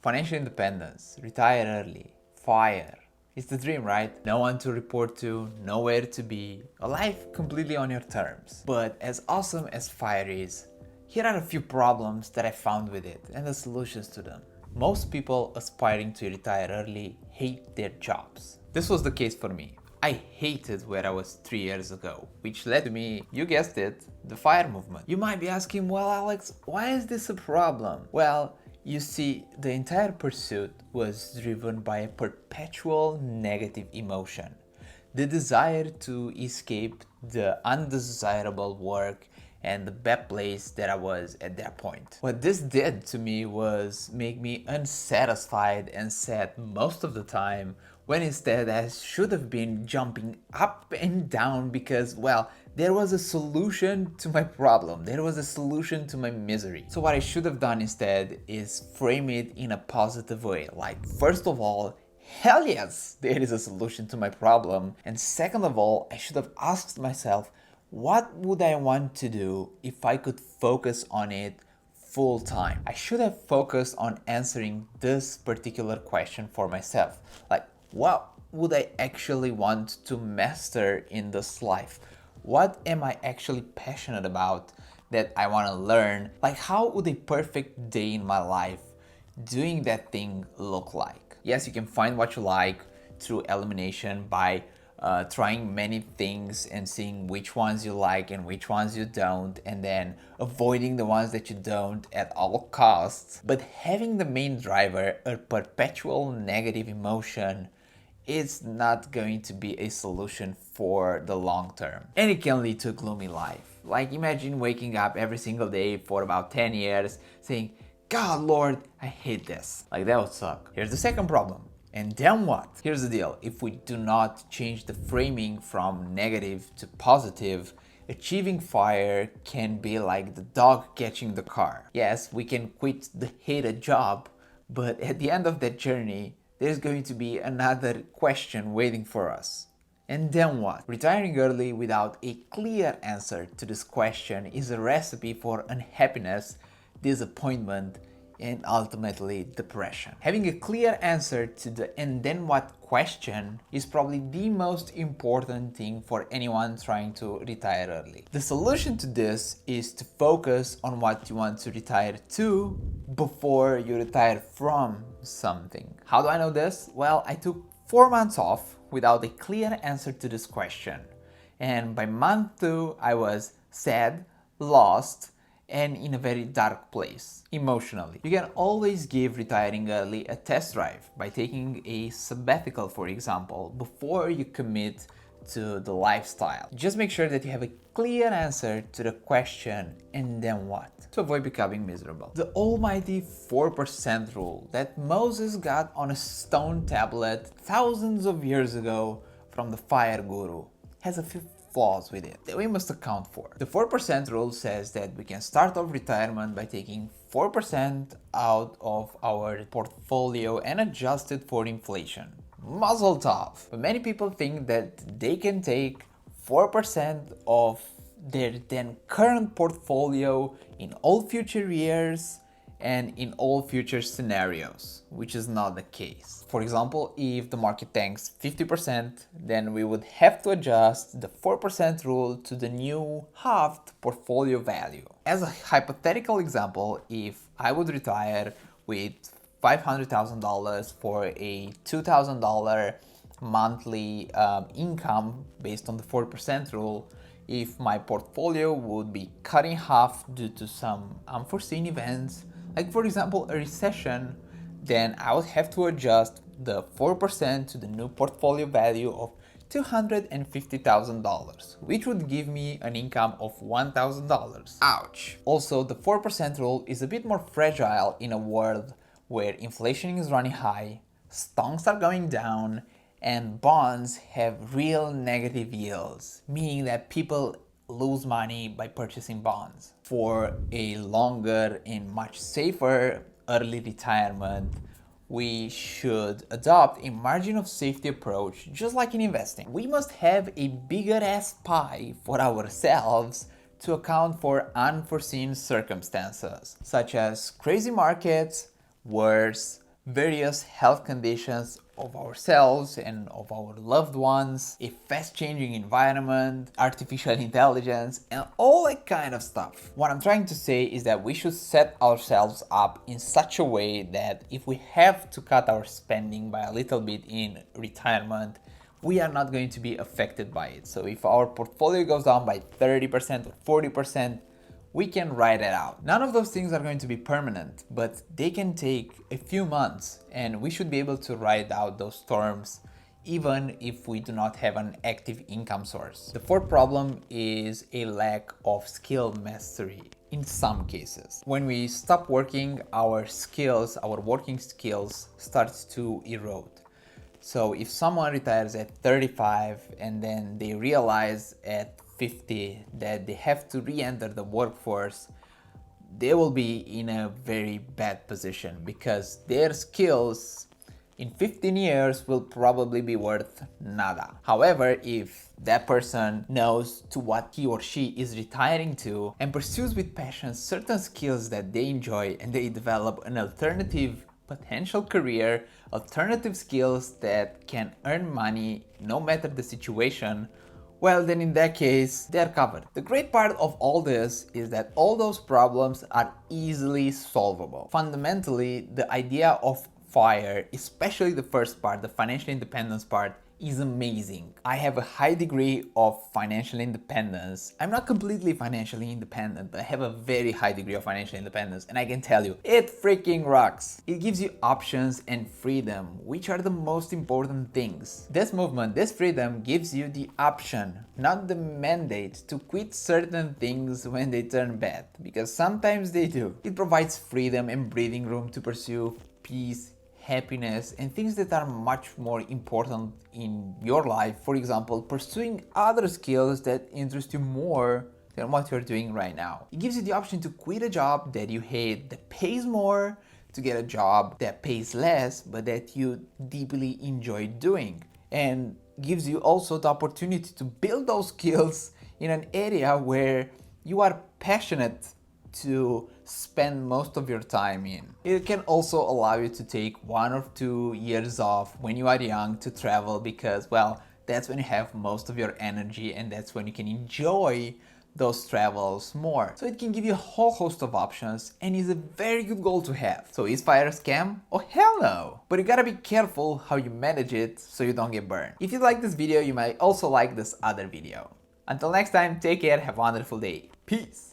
Financial independence, retire early, FIRE. It's the dream, right? No one to report to, nowhere to be, a life completely on your terms. But as awesome as FIRE is, here are a few problems that I found with it and the solutions to them. Most people aspiring to retire early hate their jobs. This was the case for me. I hated where I was 3 years ago, which led to me, you guessed it, the FIRE movement. You might be asking, well, Alex, why is this a problem? Well, you see, the entire pursuit was driven by a perpetual negative emotion. The desire to escape the undesirable work and the bad place that I was at that point. What this did to me was make me unsatisfied and sad most of the time, when instead I should have been jumping up and down because, well, there was a solution to my problem. There was a solution to my misery. So what I should have done instead is frame it in a positive way. Like, first of all, hell yes, there is a solution to my problem. And second of all, I should have asked myself, what would I want to do if I could focus on it full time? I should have focused on answering this particular question for myself. Like, what would I actually want to master in this life? What am I actually passionate about that I want to learn? Like, how would a perfect day in my life doing that thing look like? Yes, you can find what you like through elimination by trying many things and seeing which ones you like and which ones you don't, and then avoiding the ones that you don't at all costs. But having the main driver, a perpetual negative emotion, is not going to be a solution for the long term. And it can lead to a gloomy life. Like, imagine waking up every single day for about 10 years saying, God Lord, I hate this. Like, that would suck. Here's the second problem. And then what? Here's the deal. If we do not change the framing from negative to positive, achieving FIRE can be like the dog catching the car. Yes, we can quit the hated job, but at the end of that journey, there's going to be another question waiting for us. And then what? Retiring early without a clear answer to this question is a recipe for unhappiness, disappointment, and ultimately depression. Having a clear answer to the and then what question is probably the most important thing for anyone trying to retire early. The solution to this is to focus on what you want to retire to before you retire from something. How do I know this? Well, I took 4 months off without a clear answer to this question. And by month 2, I was sad, lost, and in a very dark place emotionally. You can always give retiring early a test drive by taking a sabbatical, for example, before you commit to the lifestyle. Just make sure that you have a clear answer to the question, and then what? To avoid becoming miserable. The almighty 4% rule that Moses got on a stone tablet thousands of years ago from the fire guru has a few flaws with it that we must account for. The 4% rule says that we can start off retirement by taking 4% out of our portfolio and adjust it for inflation. Mazel tov! But many people think that they can take 4% of their then current portfolio in all future years and in all future scenarios, which is not the case. For example, if the market tanks 50%, then we would have to adjust the 4% rule to the new halved portfolio value. As a hypothetical example, if I would retire with $500,000 for a $2,000 monthly income based on the 4% rule, if my portfolio would be cut in half due to some unforeseen events, like for example a recession, then I would have to adjust the 4% to the new portfolio value of $250,000, which would give me an income of $1,000. Ouch! Also, the 4% rule is a bit more fragile in a world where inflation is running high, stocks are going down, and bonds have real negative yields, meaning that people lose money by purchasing bonds. For a longer and much safer early retirement, we should adopt a margin of safety approach, just like in investing. We must have a bigger ass pie for ourselves to account for unforeseen circumstances, such as crazy markets, wars, various health conditions of ourselves and of our loved ones, a fast-changing environment, artificial intelligence, and all that kind of stuff. What I'm trying to say is that we should set ourselves up in such a way that if we have to cut our spending by a little bit in retirement, we are not going to be affected by it. So if our portfolio goes down by 30% or 40%, we can ride it out. None of those things are going to be permanent, but they can take a few months, and we should be able to ride out those storms even if we do not have an active income source. The fourth problem is a lack of skill mastery in some cases. When we stop working, our skills, our working skills starts to erode. So if someone retires at 35 and then they realize at 50 that they have to re-enter the workforce, they will be in a very bad position because their skills in 15 years will probably be worth nada. However, if that person knows to what he or she is retiring to and pursues with passion certain skills that they enjoy, and they develop an alternative potential career, alternative skills that can earn money no matter the situation, well, then in that case, they're covered. The great part of all this is that all those problems are easily solvable. Fundamentally, the idea of FIRE, especially the first part, the financial independence part, is amazing. I have a high degree of financial independence. I'm not completely financially independent, but I have a very high degree of financial independence, and I can tell you, it freaking rocks. It gives you options and freedom, which are the most important things. This movement, this freedom, gives you the option, not the mandate, to quit certain things when they turn bad, because sometimes they do. It provides freedom and breathing room to pursue peace, happiness, and things that are much more important in your life. For example, pursuing other skills that interest you more than what you're doing right now. It gives you the option to quit a job that you hate that pays more, to get a job that pays less but that you deeply enjoy doing, and gives you also the opportunity to build those skills in an area where you are passionate to spend most of your time in. It can also allow you to take 1 or 2 years off when you are young to travel, because, well, that's when you have most of your energy and that's when you can enjoy those travels more. So it can give you a whole host of options and is a very good goal to have. So is FIRE a scam? Oh hell no! But you gotta be careful how you manage it so you don't get burned. If you like this video, you might also like this other video. Until next time, take care, have a wonderful day. Peace!